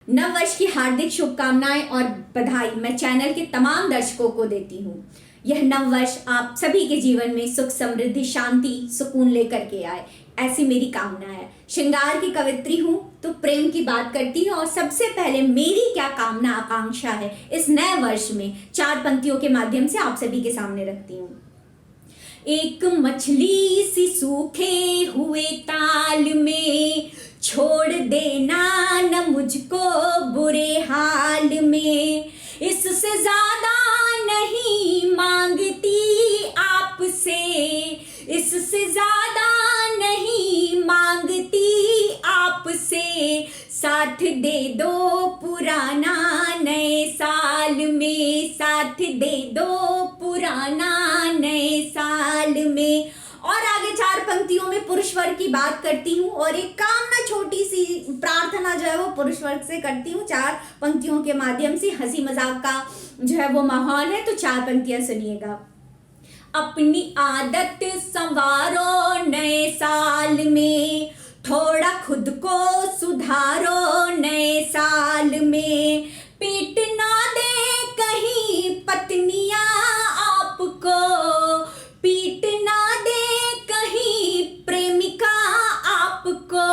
नव वर्ष की हार्दिक शुभकामनाएं और बधाई मैं चैनल के तमाम दर्शकों को देती हूँ। यह नव वर्ष आप सभी के जीवन में सुख, समृद्धि, शांति, सुकून लेकर के आए, ऐसी मेरी कामना है। श्रृंगार की कवित्री हूँ तो प्रेम की बात करती हूँ और सबसे पहले मेरी क्या कामना आकांक्षा है इस नए वर्ष में 4 पंक्तियों के माध्यम से आप सभी के सामने रखती हूँ। एक मछली सी सूखे हुए ताल में छोड़ देना न मुझको बुरे हाल में, इससे ज्यादा नहीं मांगती आपसे, इससे ज्यादा नहीं मांगती आपसे, साथ दे दो पुराना नए साल में, साथ दे दो पुराना नए साल में। और आगे 4 पंक्तियों में पुरुष वर्ग की बात करती हूँ और एक कामना, छोटी सी प्रार्थना जो है वो पुरुष वर्ग से करती हूँ। 4 पंक्तियों के माध्यम से हंसी मजाक का जो है वो माहौल है, तो 4 पंक्तियां सुनिएगा। अपनी आदत संवारो नए साल में, थोड़ा खुद को सुधारो नए साल में, पीट ना दे कहीं पत्नियां आपको, पीट ना दे कहीं प्रेमिका आपको,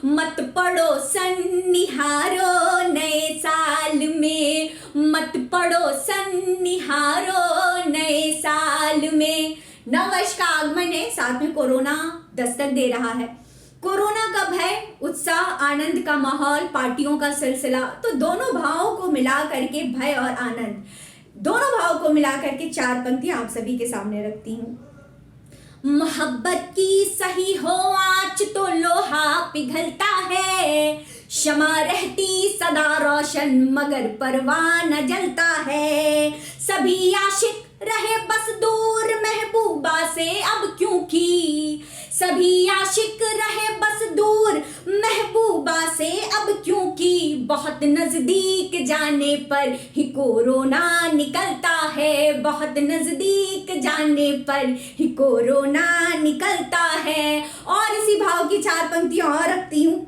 मत पड़ो सन्निहारो नए साल में, मत पड़ो सन्निहारो नए साल में। नव वर्ष का आगमन है, साथ में कोरोना दस्तक दे रहा है। कोरोना का भय, उत्साह, आनंद का माहौल, पार्टियों का सिलसिला, तो दोनों भावों को मिला करके भय और आनंद, दोनों भावों को मिला करके 4 पंक्तियां आप सभी के सामने रखती हूँ। मोहब्बत की सही हो आँच तो लोहा पिघलता है, क्षमा रहती सदा रोशन मगर परवाह न जलता है, सभी आशिक रहे बस दूर महबूबा से अब क्योंकि, सभी आशिक रहे बस दूर महबूबा से अब क्योंकि, बहुत नजदीक जाने पर ही कोरोना निकलता है, बहुत नजदीक जाने पर ही कोरोना निकलता है। और इसी भाव की 4 पंक्तियां और रखती हूँ।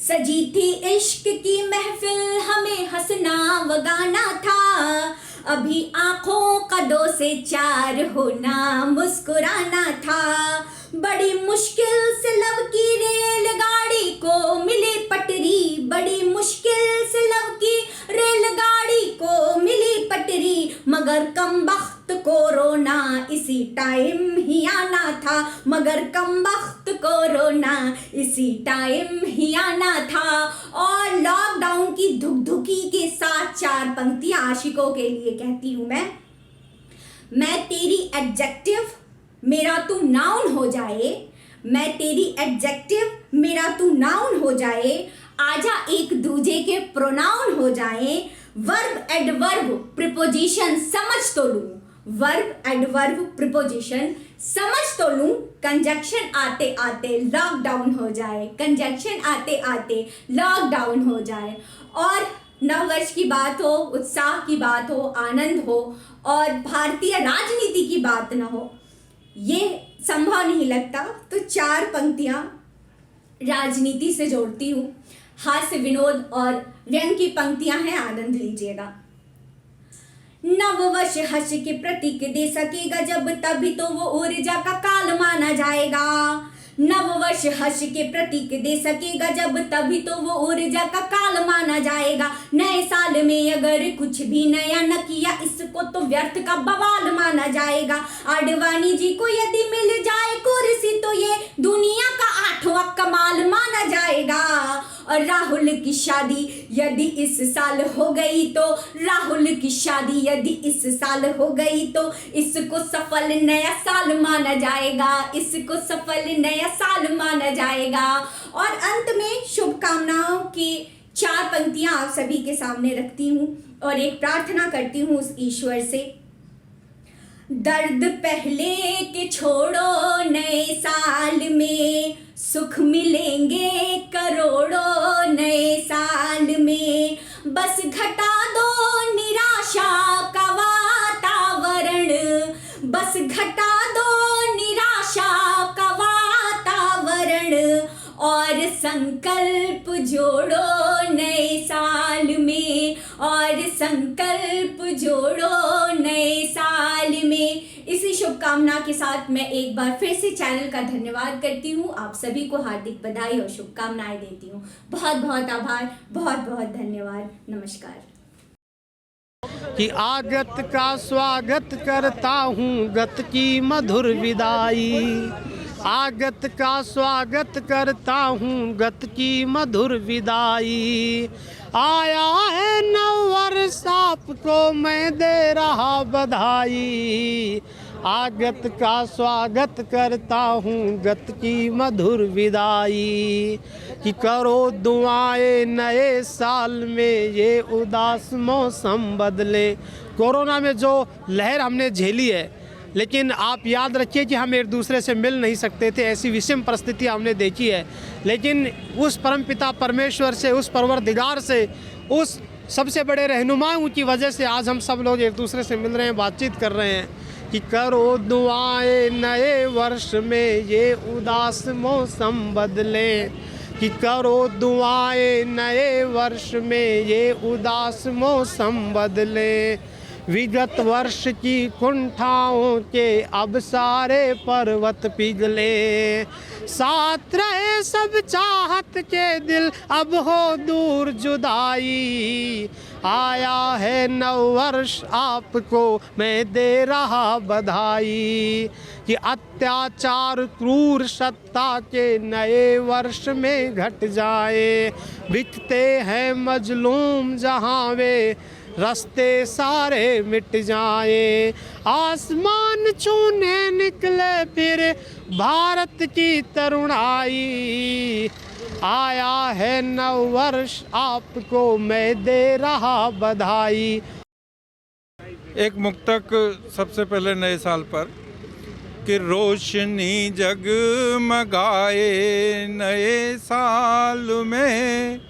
सजी थी इश्क की महफिल हमें हंसना वगाना था, अभी आंखों का 2 से 4 होना मुस्कुराना था, बड़ी मुश्किल से लव की रेलगाड़ी को मिली पटरी, बड़ी मुश्किल से लव की रेलगाड़ी को मिली पटरी, मगर कमबख्त कोरोना इसी टाइम ही आना था, मगर कमबख्त कोरोना इसी टाइम ही आना था। और लॉकडाउन की धुकधुकी के साथ 4 पंक्तियां आशिकों के लिए कहती हूं मैं तेरी एडजेक्टिव मेरा तू नाउन हो जाए, मैं तेरी एडजेक्टिव मेरा तू नाउन हो जाए, आजा एक दूजे के प्रोनाउन हो जाए, वर्ब एडवर्ब प्रीपोजिशन समझ तो लूं, वर्ब एडवर्ब प्रीपोजिशन समझ तो लूं, कंजक्शन आते आते लॉकडाउन हो जाए, कंजक्शन आते आते लॉकडाउन हो जाए। और नव वर्ष की बात हो, उत्साह की बात हो, आनंद हो और भारतीय राजनीति की बात न हो, ये संभव नहीं लगता, तो 4 पंक्तियां राजनीति से जोड़ती हूँ। हास्य, विनोद और व्यंग की पंक्तियां हैं, आनंद लीजिएगा। नववर्ष हर्ष के प्रतीक दे सकेगा जब, तभी तो वो ऊर्जा का काल माना जाएगा, नववर्ष हर्ष के प्रतीक दे सकेगा जब, तभी तो वो ऊर्जा का काल माना जाएगा, नए साल में अगर कुछ भी नया न किया इसको तो व्यर्थ का बवाल माना जाएगा, आडवाणी जी को यदि मिल जाए कुर्सी तो ये दुनिया का 8वां कमाल माना जाएगा, और राहुल की शादी यदि इस साल हो गई तो, राहुल की शादी यदि इस साल हो गई तो इसको सफल नया साल माना जाएगा, इसको सफल नया साल माना जाएगा। और अंत में शुभकामनाओं की 4 पंक्तियां आप सभी के सामने रखती हूँ और एक प्रार्थना करती हूँ उस ईश्वर से। दर्द पहले के छोड़ो नए साल में, सुख मिलेंगे करोड़ों नए साल में, बस घटा दो निराशा का वातावरण, बस घटा दो निराशा का वातावरण, और संकल्प जोड़ो नए साल में, और संकल्प जोड़ो नए साल में। इसी शुभकामना के साथ मैं एक बार फिर से चैनल का धन्यवाद करती हूँ। आप सभी को हार्दिक बधाई और शुभकामनाएं देती हूँ। बहुत बहुत आभार, बहुत बहुत धन्यवाद। नमस्कार। कि आगत का स्वागत करता हूँ, गत की मधुर विदाई। आगत का स्वागत करता हूँ, गत की मधुर विदाई। आया है नव वर्ष आपको मैं दे रहा बधाई। आगत का स्वागत करता हूँ, गत की मधुर विदाई। कि करो दुआएं नए साल में ये उदास मौसम बदले। कोरोना में जो लहर हमने झेली है, लेकिन आप याद रखिए कि हम एक दूसरे से मिल नहीं सकते थे, ऐसी विषम परिस्थिति हमने देखी है। लेकिन उस परमपिता परमेश्वर से, उस परवरदिगार से, उस सबसे बड़े रहनुमाओं की वजह से आज हम सब लोग एक दूसरे से मिल रहे हैं, बातचीत कर रहे हैं। कि करो दुआएं नए वर्ष में ये उदास मौसम बदले। कि करो दुआएं नए वर्ष में ये उदास मौसम बदले। विगत वर्ष की कुंठाओं के अब सारे पर्वत पिघले। साथ रहे सब चाहत के दिल अब हो दूर जुदाई। आया है नव वर्ष आपको मैं दे रहा बधाई। कि अत्याचार क्रूर सत्ता के नए वर्ष में घट जाए। बिकते हैं मजलूम जहाँ वे रास्ते सारे मिट जाए। आसमान छूने निकले फिर भारत की तरुणाई। आया है नव वर्ष आपको मैं दे रहा बधाई। एक मुक्तक सबसे पहले नए साल पर कि रोशनी जगमगाए नए साल में,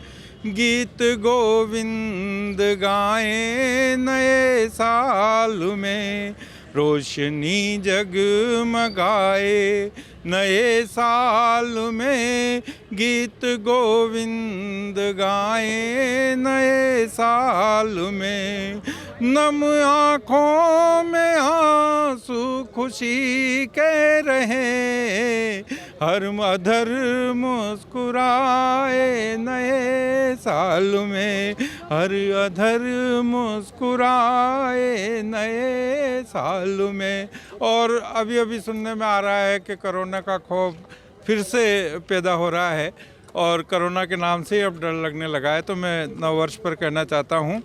गीत गोविंद गाए नए साल में। रोशनी जगमगाए नए साल में, गीत गोविंद गाए नए साल में। नम आँखों में आंसू खुशी के रहे, हर मधर मुस्कुराए नए साल में, हर अधर मुस्कुराए नए साल में। और अभी अभी सुनने में आ रहा है कि कोरोना का खौफ फिर से पैदा हो रहा है और कोरोना के नाम से अब डर लगने लगा है। तो मैं नव वर्ष पर कहना चाहता हूँ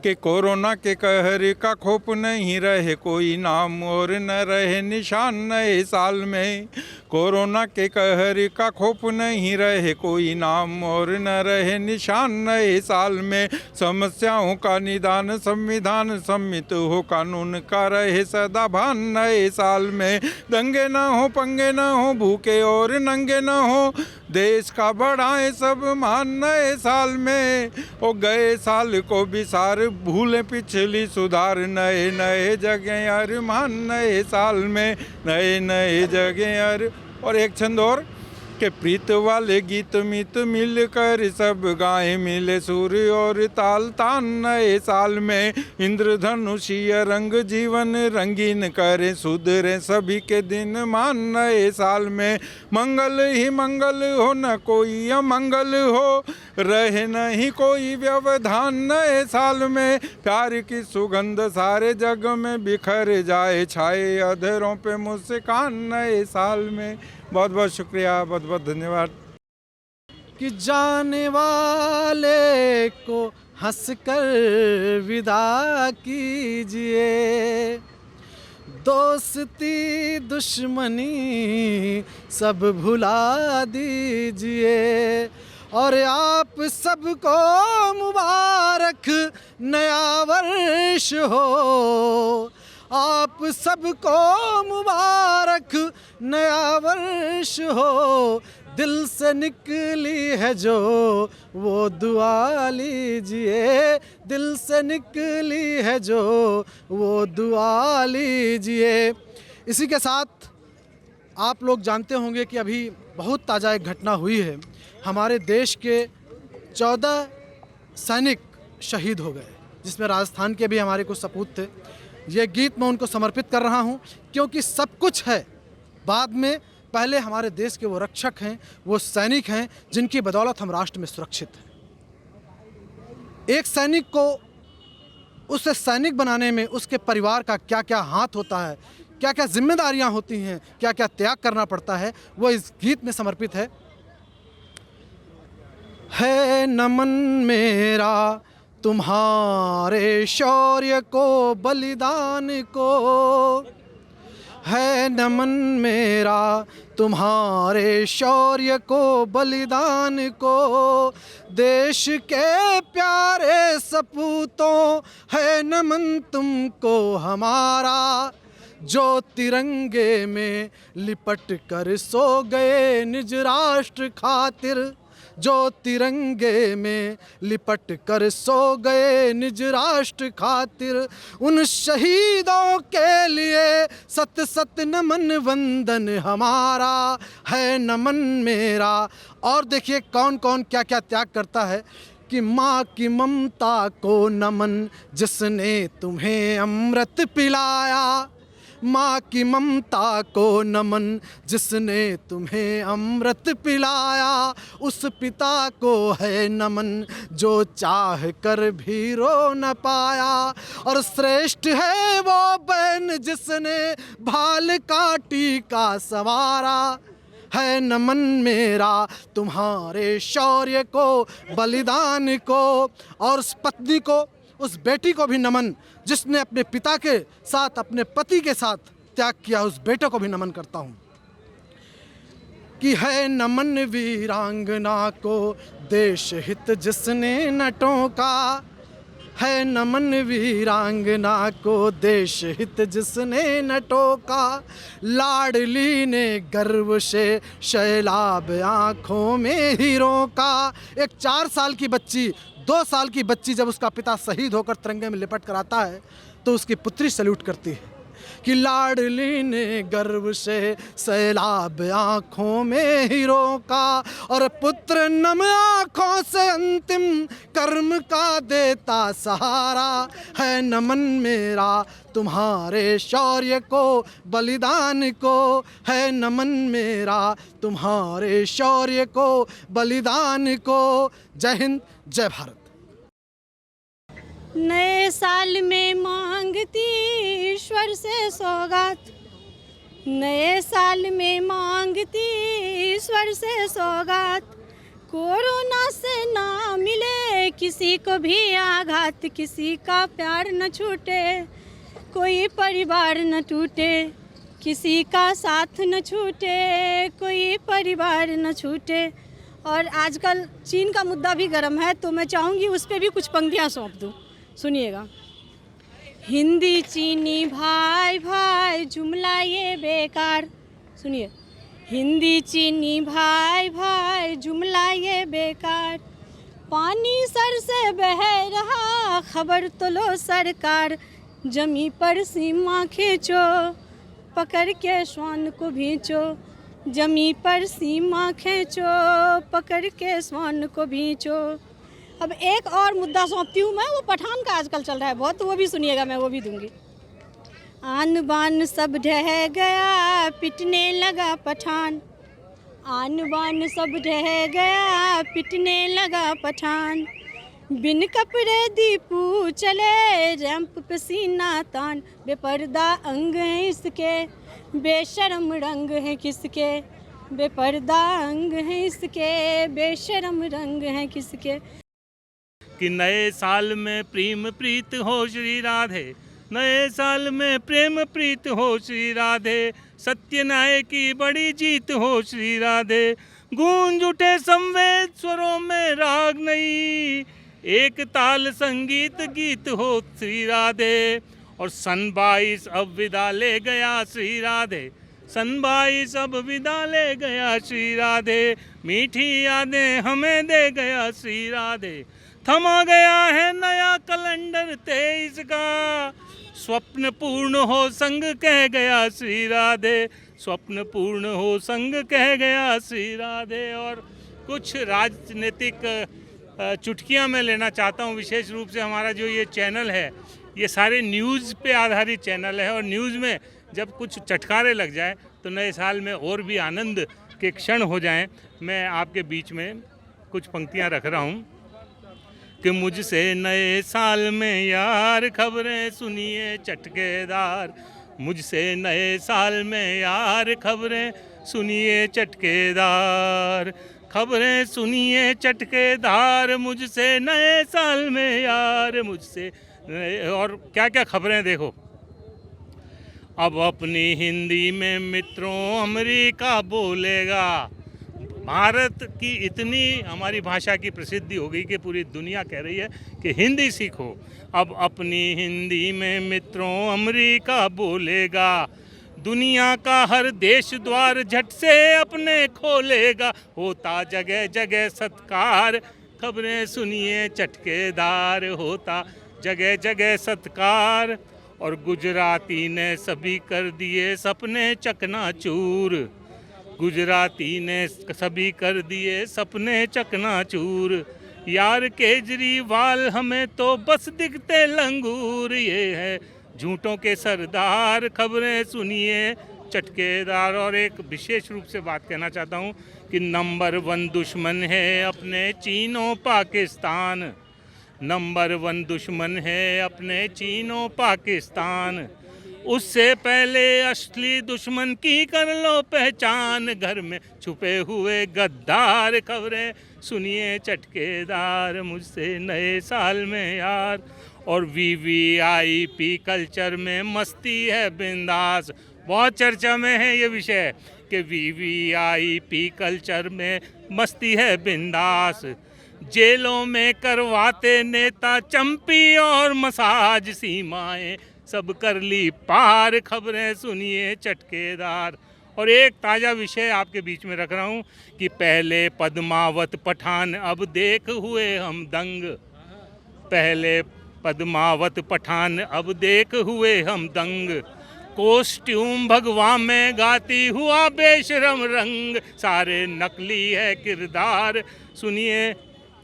कि कोरोना के कहर का खौफ नहीं रहे कोई नाम और न रहे निशान नए साल में। कोरोना के कहर का खौफ नहीं रहे कोई नाम और न रहे निशान नए साल में। समस्याओं का निदान संविधान सम्मित हो, कानून का रहे सदा भान नए साल में। दंगे न हो, पंगे न हो, भूखे और नंगे न हो, देश का बढ़ाए सब मान नए साल में। ओ गए साल को बिसार भूले पिछली सुधार, नए नए जगह अरमान नए साल में, नए नए जगह अर। और एक छंद और कि प्रीत वाले गीत मित मिल कर सब गाएं मिले सुर और ताल तान नए साल में। इंद्रधनुषीय रंग जीवन रंगीन करे, सुधरे सभी के दिन मान नए साल में। मंगल ही मंगल हो, न कोई अमंगल हो, रहे नहीं कोई व्यवधान नए साल में। प्यार की सुगंध सारे जग में बिखर जाए, छाए अधरों पे मुस्कान नए साल में। बहुत बहुत शुक्रिया, बहुत बहुत धन्यवाद। कि जाने वाले को हंसकर विदा कीजिए, दोस्ती दुश्मनी सब भुला दीजिए। और आप सबको मुबारक नया वर्ष हो, आप सबको मुबारक नया वर्ष हो। दिल से निकली है जो वो दुआ लीजिए, दिल से निकली है जो वो दुआ लीजिए। इसी के साथ आप लोग जानते होंगे कि अभी बहुत ताज़ा एक घटना हुई है हमारे देश के 14 सैनिक शहीद हो गए, जिसमें राजस्थान के भी हमारे कुछ सपूत थे। ये गीत मैं उनको समर्पित कर रहा हूँ, क्योंकि सब कुछ है बाद में, पहले हमारे देश के वो रक्षक हैं, वो सैनिक हैं जिनकी बदौलत हम राष्ट्र में सुरक्षित हैं। एक सैनिक को उसे सैनिक बनाने में उसके परिवार का क्या क्या हाथ होता है, क्या क्या जिम्मेदारियां होती हैं, क्या क्या त्याग करना पड़ता है, वो इस गीत में समर्पित है नमन मेरा तुम्हारे शौर्य को, बलिदान को, है नमन मेरा तुम्हारे शौर्य को, बलिदान को, देश के प्यारे सपूतों, है नमन तुमको हमारा, जो तिरंगे में लिपट कर सो गए निज राष्ट्र खातिर, जो तिरंगे में लिपट कर सो गए निज राष्ट्र खातिर, उन शहीदों के लिए सत सत नमन वंदन हमारा, है नमन मेरा। और देखिए कौन कौन क्या क्या त्याग करता है कि माँ की ममता को नमन जिसने तुम्हें अमृत पिलाया, माँ की ममता को नमन जिसने तुम्हें अमृत पिलाया, उस पिता को है नमन जो चाह कर भी रो न पाया, और श्रेष्ठ है वो बहन जिसने भाल काटी का सवारा, है नमन मेरा तुम्हारे शौर्य को, बलिदान को। और उस पत्नी को, उस बेटी को भी नमन जिसने अपने पिता के साथ, अपने पति के साथ त्याग किया, उस बेटे को भी नमन करता हूँ कि है नमन वीरांगना को, देश हित जिसने न टोका, है नमन वीरांगना को, देश हित जिसने न टोका, लाडली ने गर्व से शैलाब आँखों में हीरों का। एक 4 साल की बच्ची, 2 साल की बच्ची जब उसका पिता शहीद होकर तिरंगे में लिपट कर आता है तो उसकी पुत्री सैल्यूट करती है कि लाडली ने गर्व से सैलाब आँखों में हीरों का, और पुत्र नम आँखों से अंतिम कर्म का देता सहारा, है नमन मेरा तुम्हारे शौर्य को, बलिदान को, है नमन मेरा तुम्हारे शौर्य को, बलिदान को। जय हिंद, जय भारत। नए साल में मांगती ईश्वर से सौगात, नए साल में मांगती ईश्वर से सौगात, कोरोना से ना मिले किसी को भी आघात, किसी का प्यार न छूटे, कोई परिवार न टूटे, किसी का साथ न छूटे, कोई परिवार न छूटे। और आजकल चीन का मुद्दा भी गर्म है, तो मैं चाहूँगी उस पर भी कुछ पंक्तियाँ सौंप दूँ, सुनिएगा। हिंदी चीनी भाई भाई जुमला ये बेकार, सुनिए। हिंदी चीनी भाई भाई जुमला ये बेकार, पानी सर से बह रहा खबर तो लो सरकार, जमी पर सीमा खींचो पकड़ के श्वान को भींचो, जमी पर सीमा खींचो पकड़ के श्वान को भींचो। अब एक और मुद्दा सौंपती हूँ मैं, वो पठान का आजकल चल रहा है बहुत, तो वो भी सुनिएगा, मैं वो भी दूंगी। आन बान सब ढह गया पिटने लगा पठान, आन बान सब ढह गया पिटने लगा पठान, बिन कपड़े दीपू चले रैंप पे सीना तान, बेपर्दा अंग है इसके बेशर्म रंग है किसके, बेपर्दा अंग है इसके बेशर्म रंग है किसके। कि नए साल में प्रेम प्रीत हो श्री राधे, नए साल में प्रेम प्रीत हो श्री राधे, सत्य न्याय की बड़ी जीत हो श्री राधे, गूंज उठे संवेद स्वरों में राग नहीं, एक ताल संगीत गीत हो श्री राधे। और सन 22 अब विदा ले गया श्री राधे, सन 22 अब विदा ले गया श्री राधे, मीठी यादें हमें दे गया श्री राधे, थमा गया है नया कैलेंडर 23 का, स्वप्न पूर्ण हो संग कह गया श्री राधे, स्वप्न पूर्ण हो संग कह गया श्री राधे। और कुछ राजनीतिक चुटकियां मैं लेना चाहता हूं। विशेष रूप से हमारा जो ये चैनल है ये सारे न्यूज़ पे आधारित चैनल है और न्यूज़ में जब कुछ चटकारे लग जाए तो नए साल में और भी आनंद के क्षण हो जाएं। मैं आपके बीच में कुछ पंक्तियां रख रहा हूं कि मुझसे नए साल में यार खबरें सुनिए चटकेदार, मुझसे नए साल में यार खबरें सुनिए चटकेदार, खबरें सुनिए चटकेदार, मुझसे नए साल में यार, मुझसे और क्या क्या खबरें देखो। अब अपनी हिंदी में मित्रों अमेरिका बोलेगा। भारत की इतनी हमारी भाषा की प्रसिद्धि हो गई कि पूरी दुनिया कह रही है कि हिंदी सीखो। अब अपनी हिंदी में मित्रों अमेरिका बोलेगा, दुनिया का हर देश द्वार झट से अपने खोलेगा, होता जगह जगह सत्कार, खबरें सुनिए चटकेदार, होता जगह जगह सत्कार। और गुजराती ने सभी कर दिए सपने चकनाचूर, गुजराती ने सभी कर दिए सपने चकनाचूर, यार केजरीवाल हमें तो बस दिखते लंगूर, ये है झूठों के सरदार, खबरें सुनिए चटकेदार। और एक विशेष रूप से बात कहना चाहता हूँ कि नंबर 1 दुश्मन है अपने चीनो पाकिस्तान, नंबर 1 दुश्मन है अपने चीनो पाकिस्तान, उससे पहले असली दुश्मन की कर लो पहचान, घर में छुपे हुए गद्दार, खबरें सुनिए चटकेदार, मुझसे नए साल में यार। और VVIP कल्चर में मस्ती है बिंदास, बहुत चर्चा में है ये विषय कि VVIP कल्चर में मस्ती है बिंदास, जेलों में करवाते नेता चंपी और मसाज, सीमाएं सब कर ली पार, खबरें सुनिए चटकेदार। और एक ताज़ा विषय आपके बीच में रख रहा हूँ कि पहले पद्मावत पठान अब देख हुए हम दंग, पहले पद्मावत पठान अब देख हुए हम दंग, कॉस्ट्यूम भगवा में गाती हुआ बेशरम रंग, सारे नकली है किरदार, सुनिए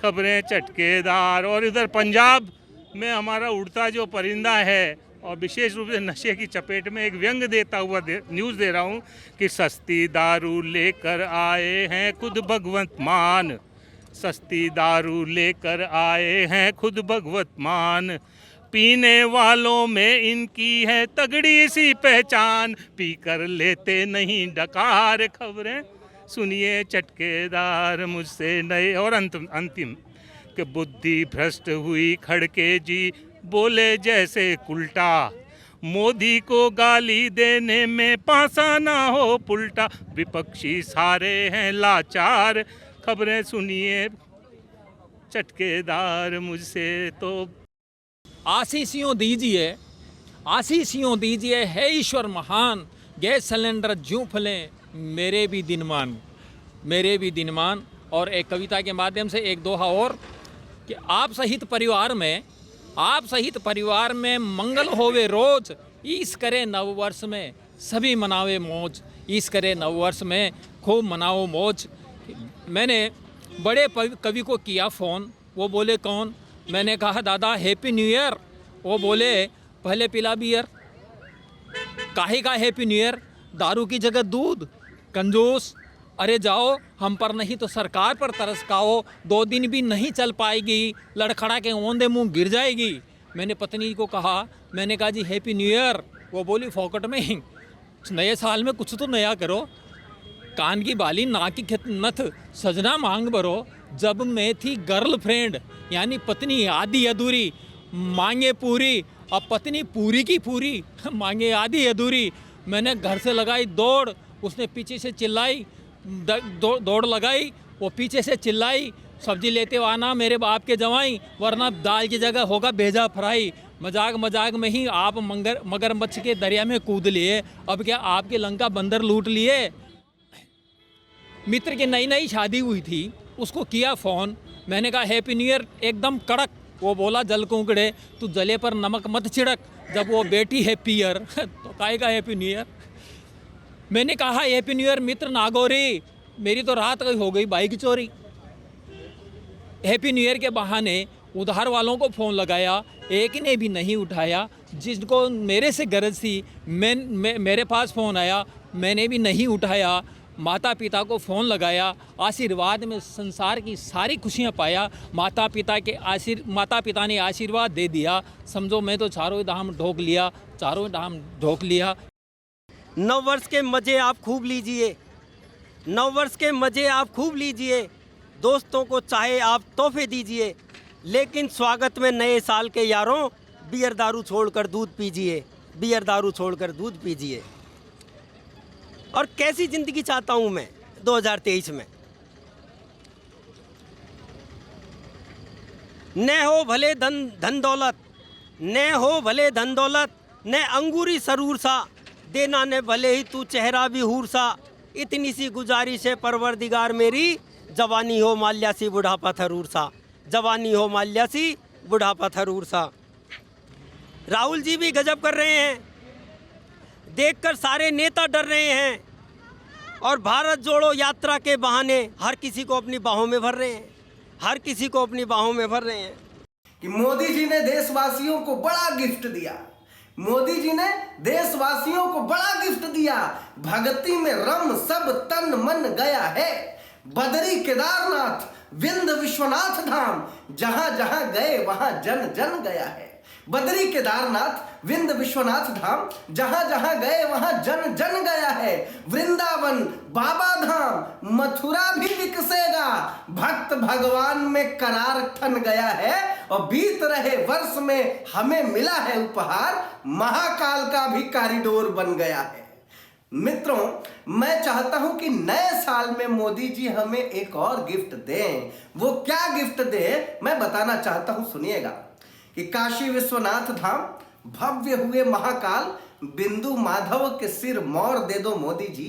खबरें चटकेदार। और इधर पंजाब में हमारा उड़ता जो परिंदा है और विशेष रूप से नशे की चपेट में एक व्यंग देता हुआ न्यूज़ दे रहा हूँ कि सस्ती दारू लेकर आए हैं खुद भगवंत मान, सस्ती दारू लेकर आए हैं खुद भगवत मान, पीने वालों में इनकी है तगड़ी सी पहचान, पी कर लेते नहीं डकार, खबरें सुनिए चटकेदार, मुझसे नए। और अंतिम कि बुद्धि भ्रष्ट हुई खड़के जी बोले जैसे उल्टा, मोदी को गाली देने में पासा ना हो पुल्टा, विपक्षी सारे हैं लाचार, खबरें सुनिए चटकेदार, मुझसे तो आशीषियों दीजिए, आशीषियों दीजिए, है ईश्वर महान, गैस सिलेंडर ज्यों फले मेरे भी दिनमान, मेरे भी दिनमान। और एक कविता के माध्यम से एक दोहा और कि आप सहित परिवार में, आप सहित परिवार में मंगल होवे रोज, ईस करे नववर्ष में सभी मनावे मौज, ईस करे नववर्ष में खूब मनाओ मौज। मैंने बड़े कवि को किया फ़ोन, वो बोले कौन, मैंने कहा दादा हैप्पी न्यू ईयर, वो बोले पहले पिला बियर, काहे का हैप्पी न्यू ईयर, दारू की जगह दूध, कंजूस, अरे जाओ हम पर नहीं तो सरकार पर तरस खाओ, 2 दिन भी नहीं चल पाएगी, लड़खड़ा के ओंधे मुंह गिर जाएगी। मैंने पत्नी को कहा, मैंने कहा जी हैप्पी न्यू ईयर, वो बोली फोकट में, नए साल में कुछ तो नया करो, कान की बाली नाक की नथ सजना मांग भरो, जब मैं थी गर्लफ्रेंड यानी पत्नी आधी अधूरी, मांगे पूरी, अब पत्नी पूरी की पूरी मांगे आधी अधूरी। मैंने घर से लगाई दौड़, उसने पीछे से चिल्लाई, दौड़ लगाई, वो पीछे से चिल्लाई, सब्जी लेते हो आना मेरे बाप के जवाई, वरना दाल की जगह होगा भेजा फ्राई। मजाक मजाक में ही आप मगरमच्छ के दरिया में कूद लिए, अब क्या आपके लंका बंदर लूट लिए। मित्र की नई नई शादी हुई थी, उसको किया फ़ोन, मैंने कहा हैप्पी न्यू ईयर, एकदम कड़क। वो बोला जल कुंकड़े तू जले पर नमक मत छिड़क, जब वो बेटी हैप्पी ईयर तो काहे का हैप्पी न्यू ईयर। मैंने कहा हैप्पी न्यू ईयर मित्र नागौरी, मेरी तो रात हो गई बाइक चोरी, हैप्पी न्यू ईयर के बहाने उधार वालों को फ़ोन लगाया, एक ने भी नहीं उठाया। जिसको मेरे से गरज थी मेरे पास फ़ोन आया, मैंने भी नहीं उठाया। माता पिता को फ़ोन लगाया, आशीर्वाद में संसार की सारी खुशियाँ पाया। माता पिता ने आशीर्वाद दे दिया। समझो मैं तो चारों धाम ढोक लिया। नव वर्ष के मज़े आप खूब लीजिए, नव वर्ष के मज़े आप खूब लीजिए। दोस्तों को चाहे आप तोहफे दीजिए, लेकिन स्वागत में नए साल के यारों बियर दारू छोड़कर दूध पीजिए, बियर दारू छोड़कर दूध पीजिए। और कैसी ज़िंदगी चाहता हूँ मैं 2023 में, न हो भले धन दौलत, न हो भले धन दौलत, न अंगूरी सरूर सा, देना ने भले ही तू चेहरा भी हूर सा। इतनी सी गुजारिश है परवरदिगार मेरी, जवानी हो माल्या सी बुढ़ापा थरूर सा, जवानी हो माल्या सी बुढ़ापा थरूर सा। राहुल जी भी गजब कर रहे हैं, देखकर सारे नेता डर रहे हैं और भारत जोड़ो यात्रा के बहाने हर किसी को अपनी बाहों में भर रहे हैं, हर किसी को अपनी बाहों में भर रहे हैं। कि मोदी जी ने देशवासियों को बड़ा गिफ्ट दिया, मोदी जी ने देशवासियों को बड़ा गिफ्ट दिया। भक्ति में रम सब तन मन गया है, बदरी केदारनाथ विंध्य विश्वनाथ धाम, जहां जहां गए वहां जन जन गया है। बदरी केदारनाथ विंध्य विश्वनाथ धाम, जहां जहां गए वहां जन जन गया है। वृंदावन बाबा धाम मथुरा भी विकसेगा, भक्त भगवान में करार ठन गया है। और बीत रहे वर्ष में हमें मिला है उपहार, महाकाल का भी कॉरिडोर बन गया है। मित्रों, मैं चाहता हूं कि नए साल में मोदी जी हमें एक और गिफ्ट दें। वो क्या गिफ्ट दे मैं बताना चाहता हूं, सुनिएगा। कि काशी विश्वनाथ धाम भव्य हुए महाकाल, बिंदु माधव के सिर मोर दे दो मोदी जी।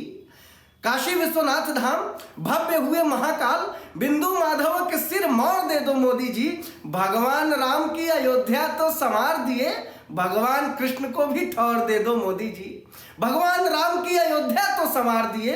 काशी विश्वनाथ धाम भव्य हुए महाकाल, बिंदु माधव के सिर मोर दे दो मोदी जी। भगवान राम की अयोध्या तो संवार दिए, भगवान कृष्ण को भी ठौर दे दो मोदी जी। भगवान राम की अयोध्या तो संवार दिए,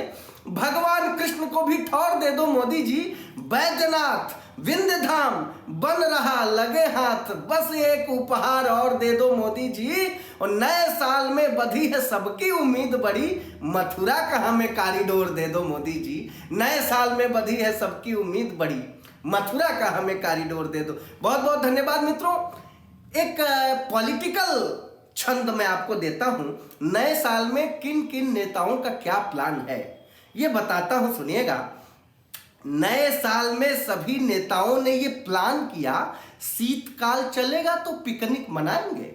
भगवान कृष्ण को भी ठौर दे दो मोदी जी। बैजनाथ विंध्य धाम बन रहा लगे हाथ, बस एक उपहार और दे दो मोदी जी। और नए साल में बधी है सबकी उम्मीद बड़ी, मथुरा का हमें कॉरिडोर दे दो मोदी जी। नए साल में बधी है सबकी उम्मीद बड़ी, मथुरा का हमें कॉरिडोर दे दो। बहुत बहुत धन्यवाद मित्रों। एक पॉलिटिकल छंद मैं आपको देता हूं। नए साल में किन किन नेताओं का क्या प्लान है ये बताता हूं, सुनिएगा। नए साल में सभी नेताओं ने ये प्लान किया, शीतकाल चलेगा तो पिकनिक मनाएंगे।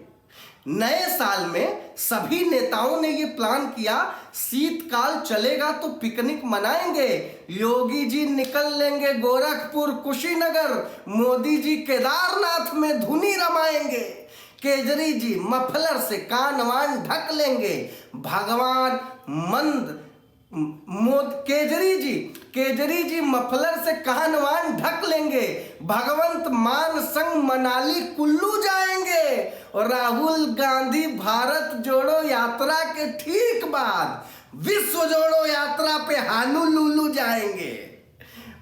नए साल में सभी नेताओं ने ये प्लान किया, शीतकाल चलेगा तो पिकनिक मनाएंगे। योगी जी निकल लेंगे गोरखपुर कुशीनगर, मोदी जी केदारनाथ में धुनी रमाएंगे। केजरी जी मफलर से कान वान ढक लेंगे, भगवान मंद केजरी जी मफलर से कान वान ढक लेंगे। भगवंत मान संग मनाली कुल्लू जाएंगे। और राहुल गांधी भारत जोड़ो यात्रा के ठीक बाद विश्व जोड़ो यात्रा पे हानूलुलु जाएंगे।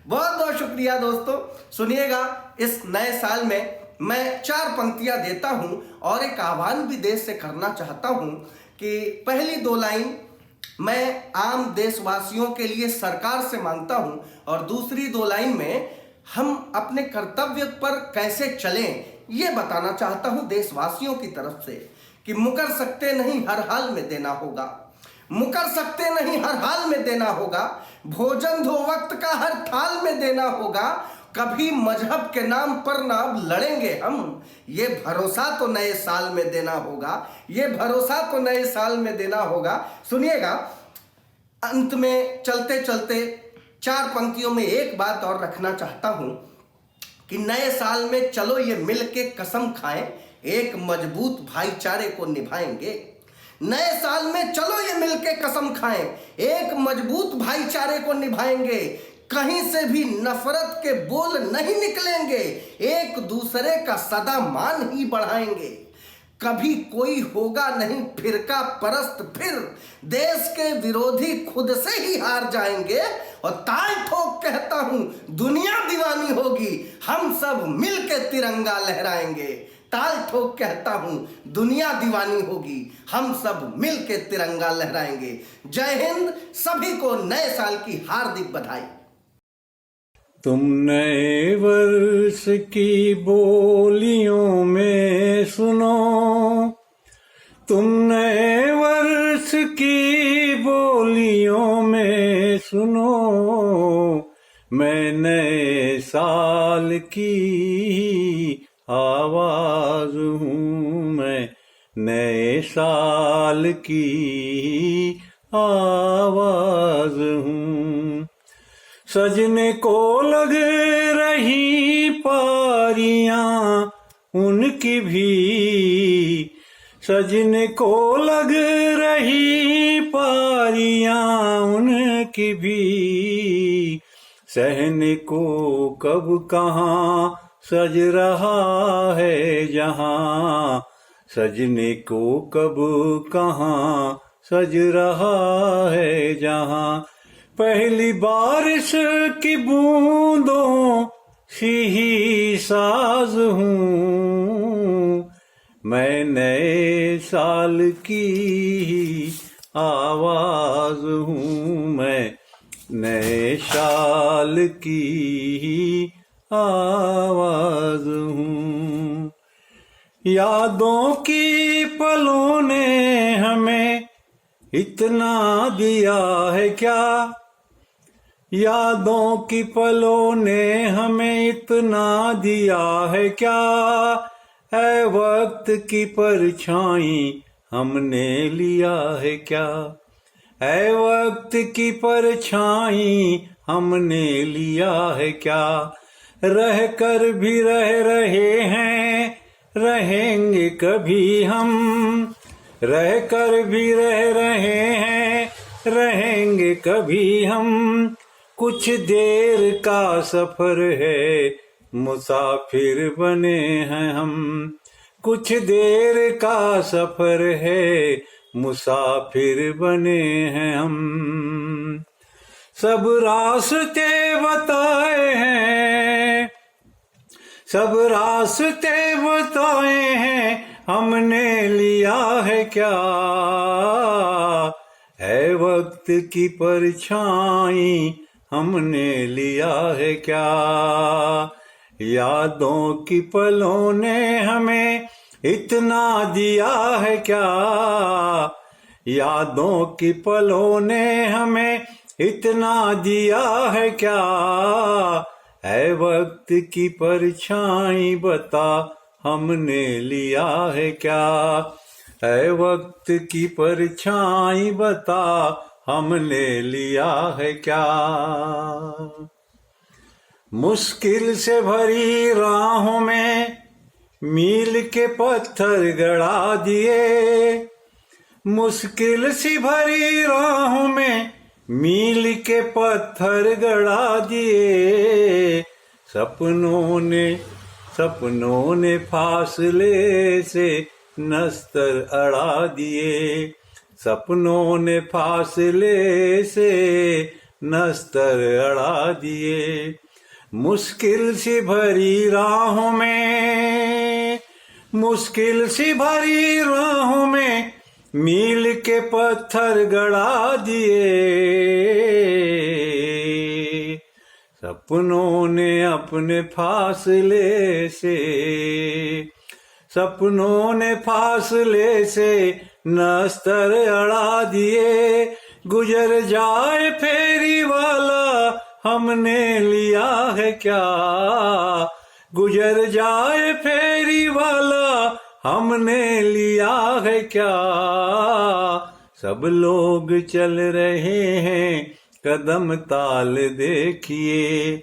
बहुत बहुत शुक्रिया दोस्तों। सुनिएगा, इस नए साल में मैं 4 पंक्तियां देता हूं और एक आह्वान भी देश से करना चाहता हूं कि पहली 2 लाइन मैं आम देशवासियों के लिए सरकार से मांगता हूं और दूसरी 2 लाइन में हम अपने कर्तव्य पर कैसे चलें ये बताना चाहता हूं देशवासियों की तरफ से। कि मुकर सकते नहीं हर हाल में देना होगा, मुकर सकते नहीं हर हाल में देना होगा। भोजन 2 वक्त का हर थाल में देना होगा। कभी मजहब के नाम पर ना अब लड़ेंगे हम, ये भरोसा तो नए साल में देना होगा, ये भरोसा तो नए साल में देना होगा। सुनिएगा, अंत में चलते चलते 4 पंक्तियों में एक बात और रखना चाहता हूं कि नए साल में चलो ये मिल के कसम खाएं, एक मजबूत भाईचारे को निभाएंगे। नए साल में चलो ये मिल के कसम खाएं, एक मजबूत भाईचारे को निभाएंगे। कहीं से भी नफरत के बोल नहीं निकलेंगे, एक दूसरे का सदा मान ही बढ़ाएंगे। कभी कोई होगा नहीं फिरका परस्त, फिर देश के विरोधी खुद से ही हार जाएंगे। और ताल ठोक कहता हूं दुनिया दीवानी होगी, हम सब मिलके तिरंगा लहराएंगे। ताल ठोक कहता हूं दुनिया दीवानी होगी, हम सब मिलके तिरंगा लहराएंगे। जय हिंद, सभी को नए साल की हार्दिक बधाई। तुम नए वर्ष की बोलियों में सुनो, तुम नए वर्ष की बोलियों में सुनो, मैं नए साल की आवाज हूँ, मैं नए साल की आवाज हूँ। सजने को लग रही पारियां उनकी भी, सजने को लग रही पारियां उनकी भी, सहने को कब कहाँ सज रहा है जहां, सजने को कब कहाँ सज रहा है जहां। पहली बारिश की बूंदों सी ही साज हूँ, मैं नए साल की आवाज हूँ, मैं नए साल की आवाज हूँ। यादों की पलों ने हमें इतना दिया है क्या, यादों की पलों ने हमें इतना दिया है क्या, ऐ वक्त की परछाई हमने लिया है क्या, ऐ वक्त की परछाई हमने लिया है क्या। रह कर भी रह रहे हैं, रहेंगे कभी हम, रह कर भी रह रहे हैं, रहेंगे कभी हम। कुछ देर का सफर है, मुसाफिर बने हैं हम, कुछ देर का सफर है, मुसाफिर बने हैं हम। सब रास्ते बताए हैं, सब रास्ते बताए हैं, हमने लिया है क्या, है वक्त की परछाई हमने लिया है क्या। यादों की पलों ने हमें इतना दिया है क्या, यादों की पलों ने हमें इतना दिया है क्या, है वक्त की परछाई बता हमने लिया है क्या, है वक्त की परछाई बता हमने लिया है क्या। मुश्किल से भरी राहों में मील के पत्थर गड़ा दिए, मुश्किल सी भरी राहों में मील के पत्थर गड़ा दिए। सपनों ने फासले से नस्तर अड़ा दिए, सपनों ने फासले से नस्तर अड़ा दिए। मुश्किल सी भरी राहों में, मुश्किल सी भरी राहों में मील के पत्थर गड़ा दिए। सपनों ने अपने फासले से, सपनों ने फासले से नस्तर अड़ा दिए। गुजर जाए फेरी वाला हमने लिया है क्या, गुजर जाए फेरी वाला हमने लिया है क्या। सब लोग चल रहे हैं कदम ताल देखिए,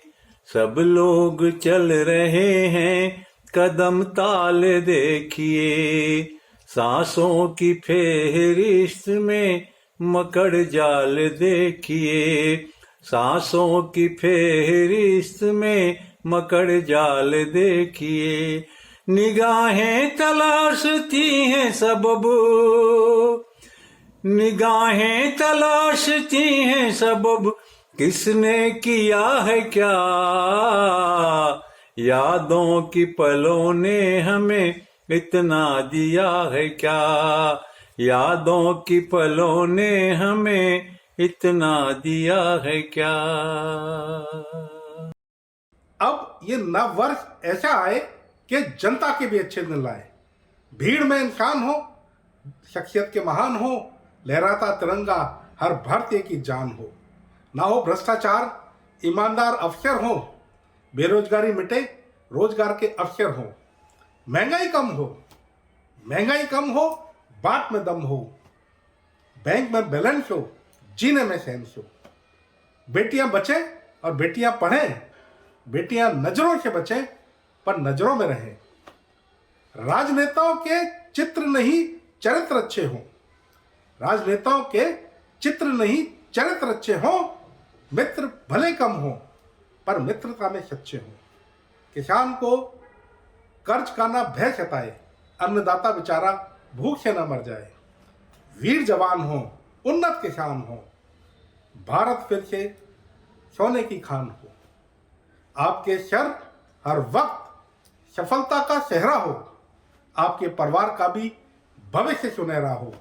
सब लोग चल रहे हैं कदम ताल देखिए। सांसों की फेहरिस्त में मकड़ जाल देखिए, सांसों की फेहरिस्त में मकड़ जाल देखिए। निगाहें तलाशती हैं सबब, निगाहें तलाशती हैं सबब, किसने किया है क्या, यादों की पलों ने हमें इतना दिया है क्या, यादों की पलों ने हमें इतना दिया है क्या। अब ये नव वर्ष ऐसा आए कि जनता के भी अच्छे दिन लाए। भीड़ में इंसान हो, शख्सियत के महान हो, लहराता तिरंगा हर भारतीय की जान हो। ना हो भ्रष्टाचार, ईमानदार अफसर हो, बेरोजगारी मिटे, रोजगार के अवसर हो। महंगाई कम हो, महंगाई कम हो, बात में दम हो, बैंक में बैलेंस हो, जीने में सेंस हो। बेटियां बचें और बेटियां पढ़ें, बेटियां नजरों से बचें पर नजरों में रहें। राजनेताओं के चित्र नहीं चरित्र अच्छे हों, राजनेताओं के चित्र नहीं चरित्र अच्छे हों। मित्र भले कम हों पर मित्रता में सच्चे हों। किसान को कर्ज का ना भय सताए, अन्नदाता बेचारा भूख से न मर जाए। वीर जवान हो, उन्नत किसान हो, भारत फिर से सोने की खान हो। आपके सर हर वक्त सफलता का सेहरा हो, आपके परिवार का भी भविष्य सुनहरा हो।